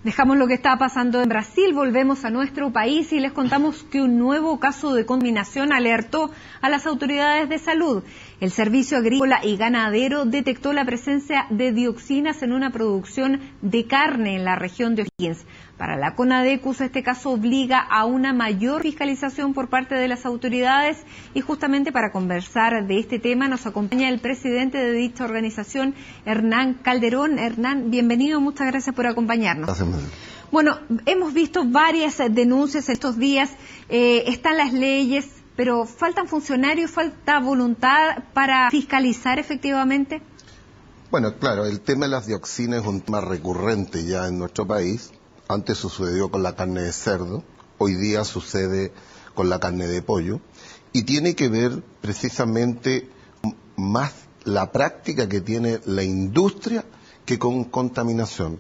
Dejamos lo que está pasando en Brasil, volvemos a nuestro país y les contamos que un nuevo caso de contaminación alertó a las autoridades de salud. El Servicio Agrícola y Ganadero detectó la presencia de dioxinas en una producción de carne en la región de O'Higgins. Para la CONADECUS, este caso obliga a una mayor fiscalización por parte de las autoridades y justamente para conversar de este tema nos acompaña el presidente de dicha organización, Hernán Calderón. Hernán, bienvenido, muchas gracias por acompañarnos. Gracias. Bueno, hemos visto varias denuncias estos días, están las leyes, pero ¿faltan funcionarios, falta voluntad para fiscalizar efectivamente? Bueno, claro, el tema de las dioxinas es un tema recurrente ya en nuestro país. Antes sucedió con la carne de cerdo, hoy día sucede con la carne de pollo, y tiene que ver precisamente más la práctica que tiene la industria que con contaminación.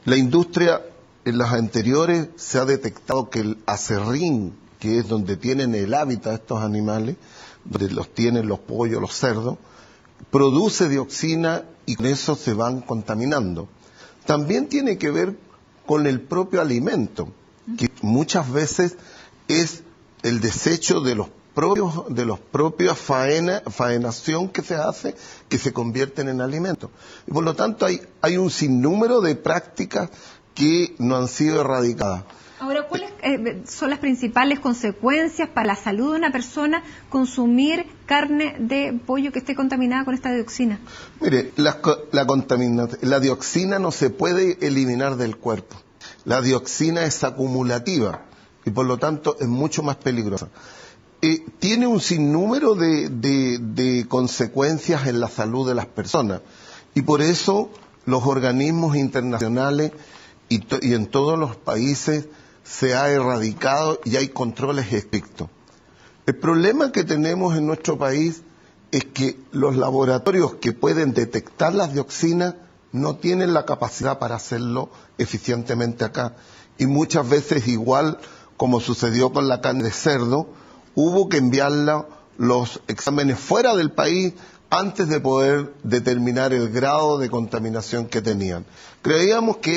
La industria, en las anteriores, se ha detectado que el aserrín, que es donde tienen el hábitat estos animales, donde los tienen los pollos, los cerdos, produce dioxina y con eso se van contaminando. También tiene que ver con el propio alimento, que muchas veces es el desecho de los propios faenación que se hace, que se convierten en alimentos. Y por lo tanto hay un sinnúmero de prácticas que no han sido erradicadas. Ahora, ¿cuáles son las principales consecuencias para la salud de una persona consumir carne de pollo que esté contaminada con esta dioxina? Mire, la dioxina no se puede eliminar del cuerpo. La dioxina es acumulativa y por lo tanto es mucho más peligrosa. Tiene un sinnúmero de consecuencias en la salud de las personas y por eso los organismos internacionales y en todos los países se ha erradicado y hay controles estrictos. El problema que tenemos en nuestro país es que los laboratorios que pueden detectar las dioxinas no tienen la capacidad para hacerlo eficientemente acá. Y muchas veces, igual como sucedió con la carne de cerdo, hubo que enviarla los exámenes fuera del país antes de poder determinar el grado de contaminación que tenían. Creíamos que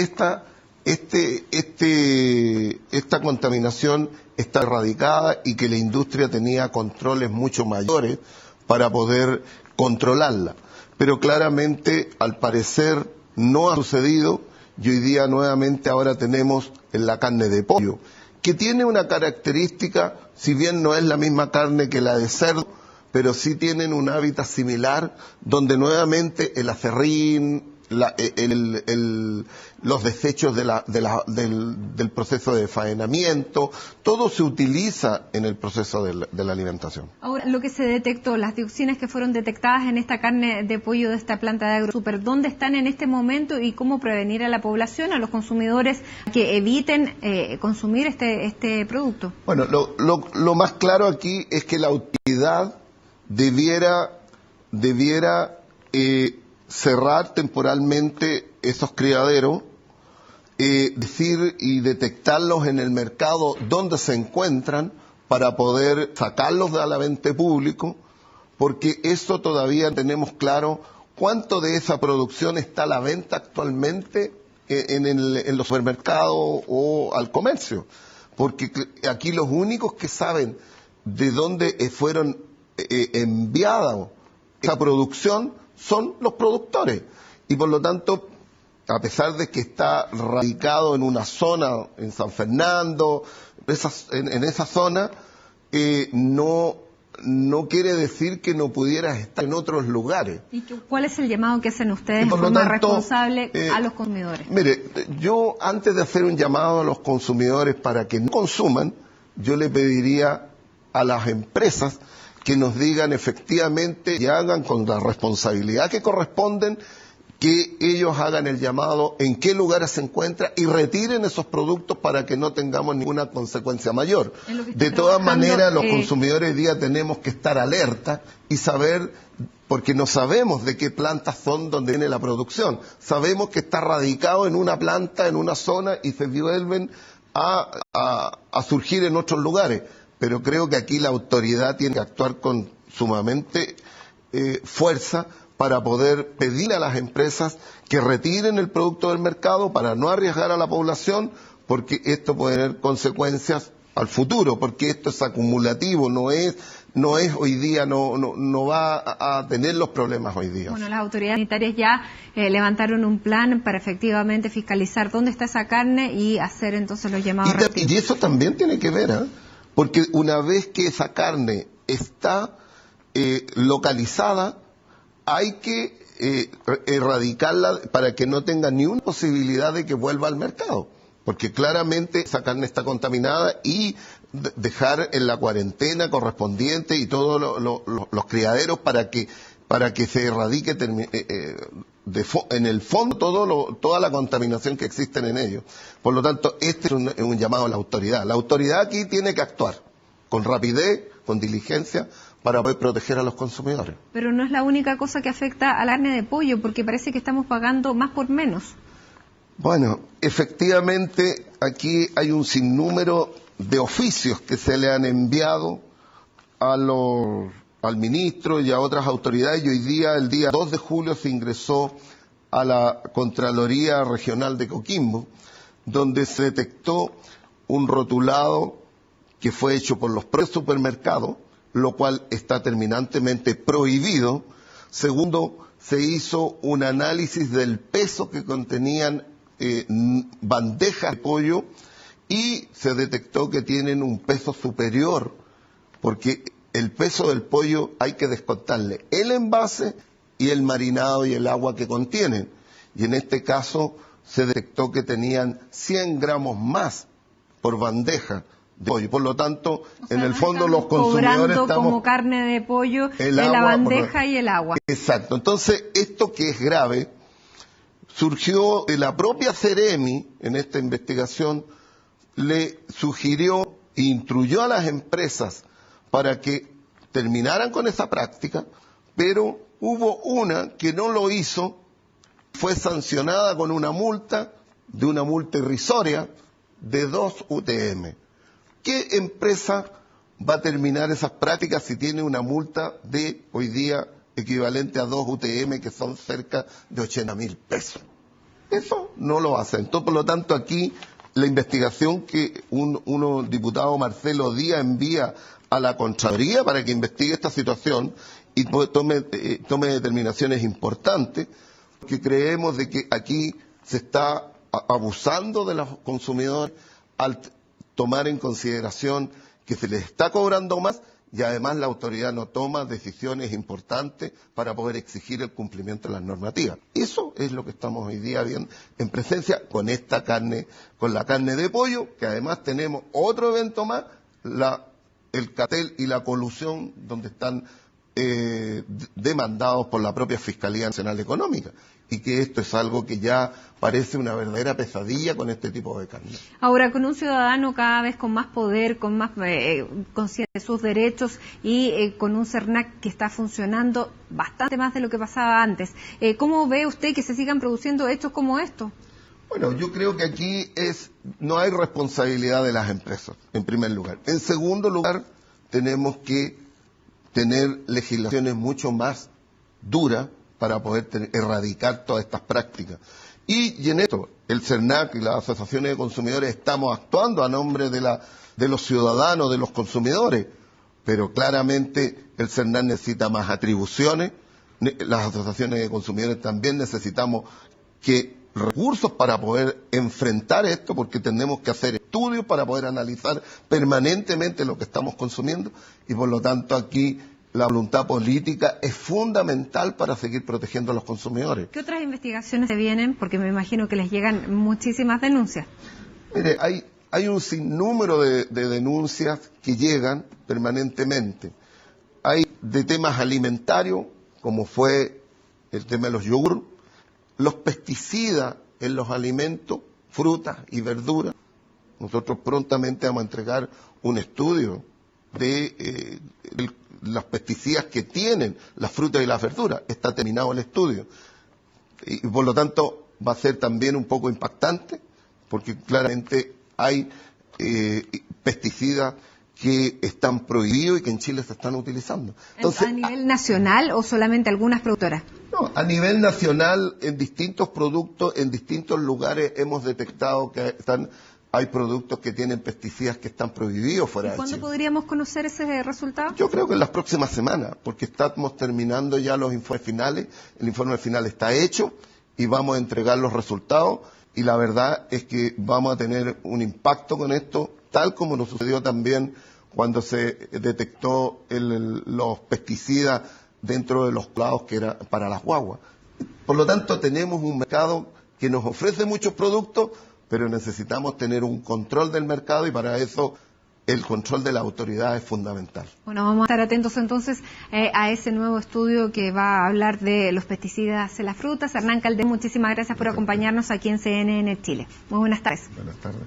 esta contaminación está erradicada y que la industria tenía controles mucho mayores para poder controlarla. Pero claramente, al parecer, no ha sucedido y hoy día nuevamente ahora tenemos en la carne de pollo, que tiene una característica, si bien no es la misma carne que la de cerdo, pero sí tienen un hábitat similar, donde nuevamente el aserrín, los desechos del proceso de faenamiento, todo se utiliza en el proceso de la alimentación. Ahora, lo que se detectó, las dioxinas que fueron detectadas en esta carne de pollo de esta planta de AgroSuper, ¿dónde están en este momento y cómo prevenir a la población, a los consumidores, que eviten consumir este producto? Bueno, lo más claro aquí es que la autoridad debiera cerrar temporalmente esos criaderos, decir y detectarlos en el mercado donde se encuentran para poder sacarlos a la venta público, porque eso todavía tenemos claro cuánto de esa producción está a la venta actualmente en los supermercados o al comercio, porque aquí los únicos que saben de dónde fueron enviadas esa producción son los productores y por lo tanto, a pesar de que está radicado en una zona, en San Fernando, en esa zona, no quiere decir que no pudiera estar en otros lugares. ¿Y cuál es el llamado que hacen ustedes de forma responsable a los consumidores? Mire, yo antes de hacer un llamado a los consumidores para que no consuman, yo le pediría a las empresas que nos digan efectivamente y hagan con la responsabilidad que corresponden, que ellos hagan el llamado en qué lugares se encuentra y retiren esos productos para que no tengamos ninguna consecuencia mayor. De todas maneras, los consumidores hoy día tenemos que estar alerta y saber, porque no sabemos de qué plantas son donde viene la producción. Sabemos que está radicado en una planta, en una zona y se vuelven a surgir en otros lugares. Pero creo que aquí la autoridad tiene que actuar con sumamente fuerza para poder pedirle a las empresas que retiren el producto del mercado para no arriesgar a la población, porque esto puede tener consecuencias al futuro, porque esto es acumulativo, no es hoy día, no va a tener los problemas hoy día. Bueno, las autoridades sanitarias ya levantaron un plan para efectivamente fiscalizar dónde está esa carne y hacer entonces los llamados. Y eso también tiene que ver, porque una vez que esa carne está localizada, hay que erradicarla para que no tenga ni una posibilidad de que vuelva al mercado, porque claramente esa carne está contaminada, y dejar en la cuarentena correspondiente y todos los criaderos para que se erradique en el fondo toda la contaminación que existe en ellos. Por lo tanto, este es un llamado a la autoridad. La autoridad aquí tiene que actuar con rapidez, con diligencia, para poder proteger a los consumidores. Pero no es la única cosa que afecta a la carne de pollo, porque parece que estamos pagando más por menos. Bueno, efectivamente, aquí hay un sinnúmero de oficios que se le han enviado al ministro y a otras autoridades, y hoy día, el día 2 de julio, se ingresó a la Contraloría Regional de Coquimbo, donde se detectó un rotulado que fue hecho por los propios supermercados, lo cual está terminantemente prohibido. Segundo, se hizo un análisis del peso que contenían bandejas de pollo, y se detectó que tienen un peso superior, porque el peso del pollo hay que descontarle el envase y el marinado y el agua que contienen. Y en este caso se detectó que tenían 100 gramos más por bandeja de pollo. Por lo tanto, en el fondo los consumidores estamos como carne de pollo de la bandeja y el agua. Exacto. Entonces, esto que es grave surgió de la propia Ceremi. En esta investigación le sugirió e instruyó a las empresas para que terminaran con esa práctica, pero hubo una que no lo hizo, fue sancionada con una multa irrisoria de 2 UTM. ¿Qué empresa va a terminar esas prácticas si tiene una multa de hoy día equivalente a 2 UTM, que son cerca de 80.000 pesos? Eso no lo hace. Entonces, por lo tanto, aquí la investigación que un diputado, Marcelo Díaz, envía a la Contraloría para que investigue esta situación y tome determinaciones importantes, porque creemos de que aquí se está abusando de los consumidores al tomar en consideración que se les está cobrando más, y además la autoridad no toma decisiones importantes para poder exigir el cumplimiento de las normativas. Eso es lo que estamos hoy día viendo en presencia con esta carne, con la carne de pollo, que además tenemos otro evento más, el cartel y la colusión, donde están demandados por la propia Fiscalía Nacional Económica, y que esto es algo que ya parece una verdadera pesadilla con este tipo de carne. Ahora, con un ciudadano cada vez con más poder, con más conciencia de sus derechos, y con un CERNAC que está funcionando bastante más de lo que pasaba antes, ¿cómo ve usted que se sigan produciendo hechos como estos? Bueno, yo creo que aquí no hay responsabilidad de las empresas, en primer lugar. En segundo lugar, tenemos que tener legislaciones mucho más duras para poder erradicar todas estas prácticas. Y en esto, el CERNAC y las asociaciones de consumidores estamos actuando a nombre de los ciudadanos, de los consumidores, pero claramente el CERNAC necesita más atribuciones, las asociaciones de consumidores también necesitamos recursos para poder enfrentar esto, porque tenemos que hacer estudios para poder analizar permanentemente lo que estamos consumiendo, y por lo tanto aquí la voluntad política es fundamental para seguir protegiendo a los consumidores. ¿Qué otras investigaciones se vienen? Porque me imagino que les llegan muchísimas denuncias. Mire, hay un sinnúmero de denuncias que llegan permanentemente. Hay de temas alimentarios, como fue el tema de los yogur, los pesticidas en los alimentos, frutas y verduras. Nosotros prontamente vamos a entregar un estudio de los pesticidas que tienen las frutas y las verduras. Está terminado el estudio. Y por lo tanto va a ser también un poco impactante, porque claramente hay pesticidas que están prohibidos y que en Chile se están utilizando. Entonces, ¿a nivel nacional o solamente algunas productoras? No, a nivel nacional, en distintos productos, en distintos lugares hemos detectado que hay productos que tienen pesticidas que están prohibidos fuera de Chile. ¿Cuándo podríamos conocer ese resultado? Yo creo que en las próximas semanas, porque estamos terminando ya los informes finales, el informe final está hecho y vamos a entregar los resultados, y la verdad es que vamos a tener un impacto con esto, tal como nos sucedió también cuando se detectó los pesticidas dentro de los clavos que era para las guaguas. Por lo tanto, tenemos un mercado que nos ofrece muchos productos, pero necesitamos tener un control del mercado, y para eso el control de la autoridad es fundamental. Bueno, vamos a estar atentos entonces a ese nuevo estudio que va a hablar de los pesticidas en las frutas. Hernán Caldés, muchísimas gracias por acompañarnos aquí en CNN Chile. Muy buenas tardes. Buenas tardes.